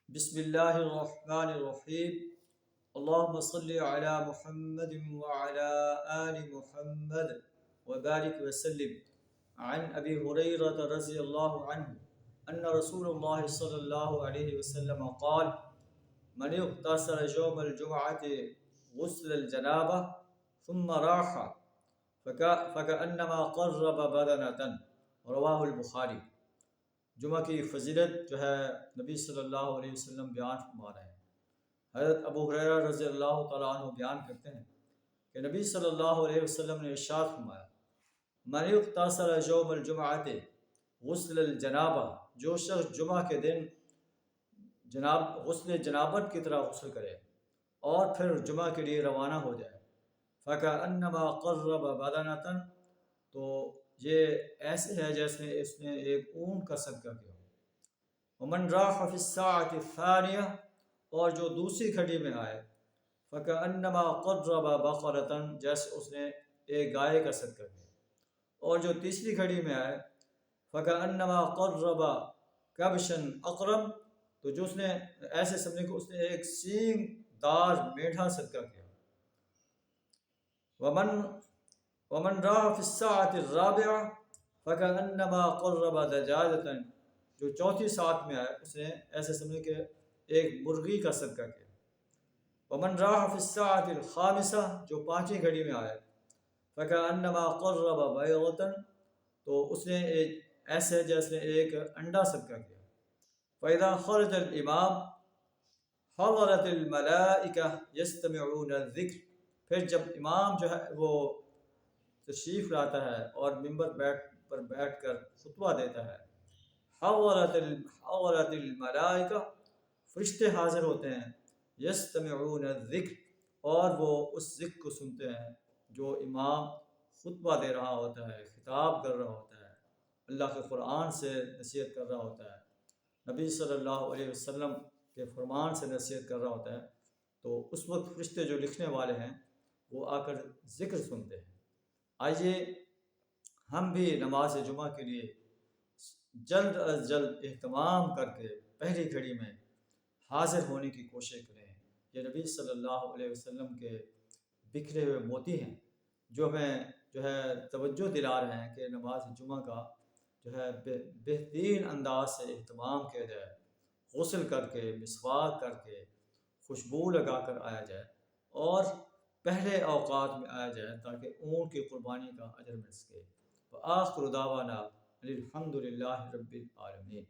بسم اللہ الرحمن الرحیم اللہم صلی علی محمد وعلی آل محمد وبارک وسلم عن ابی ہریرہ رضی اللہ عنہ ان رسول اللہ صلی اللہ علیہ وسلم قال من اغتسل یوم الجمعة غسل الجنابہ ثم راح فکأنما قرب بدنة رواہ البخاری۔ جمعہ کی فضیلت جو ہے نبی صلی اللہ علیہ وسلم بیان فرما رہے ہیں۔ حضرت ابو ہریرہ رضی اللہ تعالیٰ عنہ بیان کرتے ہیں کہ نبی صلی اللہ علیہ وسلم نے ارشاد فرمایا، من اغتسل یوم الجمعۃ غسل الجنابہ، جو شخص جمعہ کے دن غسل جنابت کی طرح غسل کرے اور پھر جمعہ کے لیے روانہ ہو جائے، فکأنما قرب بدنة، تو یہ ایسے ہے جیسے اس نے ایک اونٹ کا صدقہ کیا ہو۔ ومن راح فی الساعۃ الثانیہ، اور جو دوسری گھڑی میں آئے، فکأنما قرب بقرۃ، جیسے اس نے ایک گائے کا صدقہ کیا، اور جو تیسری گھڑی میں آئے، فکأنما قرب کبشا اقرب، تو جو اس نے ایسے سمجھے کہ اس نے ایک سینگ دار میٹھا صدقہ کیا۔ ومن راح فی الساعۃ الرابعہ فکأنما قرب دجاجۃ، جو چوتھی ساعت میں آئے اس نے ایسے سمجھے کہ ایک مرغی کا صدقہ کیا۔ ومن راح فی الساعۃ الخامسہ، جو پانچویں گھڑی میں آئے، فکأنما قرب بیضۃ، تو اس نے ایسے جیسے ایک انڈا صدقہ کیا۔ فإذا خرج الامام حضرت الملائکہ یستمعون الذکر، پھر جب امام جو ہے وہ تشریف لاتا ہے اور ممبر پر بیٹھ کر خطبہ دیتا ہے، حضرت الملائکہ، فرشتے حاضر ہوتے ہیں، یستمعون الذکر، اور وہ اس ذکر کو سنتے ہیں جو امام خطبہ دے رہا ہوتا ہے، خطاب کر رہا ہوتا ہے، اللہ کے قرآن سے نصیحت کر رہا ہوتا ہے، نبی صلی اللہ علیہ وسلم کے فرمان سے نصیحت کر رہا ہوتا ہے، تو اس وقت فرشتے جو لکھنے والے ہیں وہ آ کر ذکر سنتے ہیں۔ آئیے ہم بھی نماز جمعہ کے لیے جلد از جلد اہتمام کر کے پہلی گھڑی میں حاضر ہونے کی کوشش کریں۔ یہ نبی صلی اللہ علیہ وسلم کے بکھرے ہوئے موتی ہیں جو ہمیں توجہ دلا رہے ہیں کہ نماز جمعہ کا بہترین انداز سے اہتمام کیا جائے، غسل کر کے، مسواک کر کے، خوشبو لگا کر آیا جائے اور پہلے اوقات میں آیا جائے تاکہ اونٹ کی قربانی کا اجر مل سکے۔ وآخر دعوانا الحمد للہ رب العالمین۔